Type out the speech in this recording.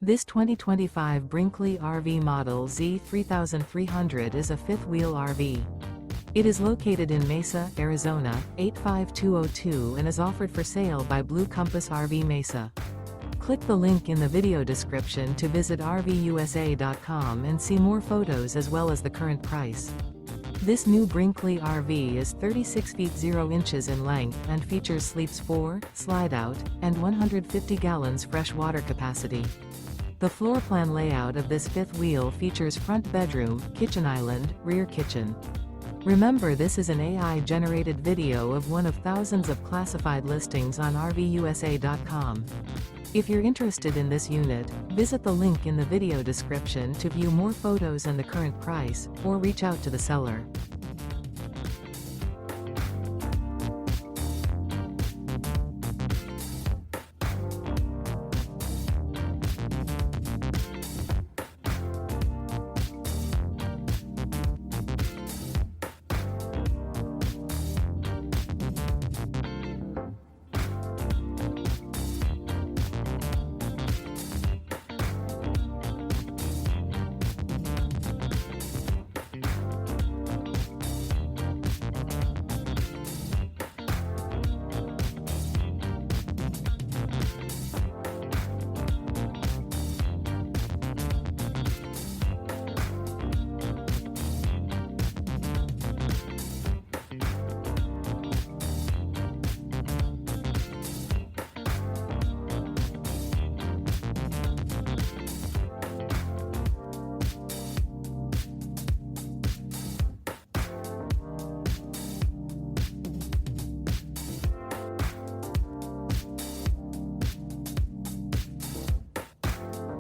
This 2025 Brinkley RV Model Z 3300 is a fifth-wheel RV. It is located in Mesa, Arizona, 85202 and is offered for sale by Blue Compass RV Mesa. Click the link in the video description to visit RVUSA.com and see more photos as well as the current price. This new Brinkley RV is 36 feet 0 inches in length and features sleeps 4, slide-out, and 150 gallons fresh water capacity. The floor plan layout of this fifth wheel features front bedroom, kitchen island, rear kitchen. Remember, this is an AI-generated video of one of thousands of classified listings on RVUSA.com. If you're interested in this unit, visit the link in the video description to view more photos and the current price, or reach out to the seller.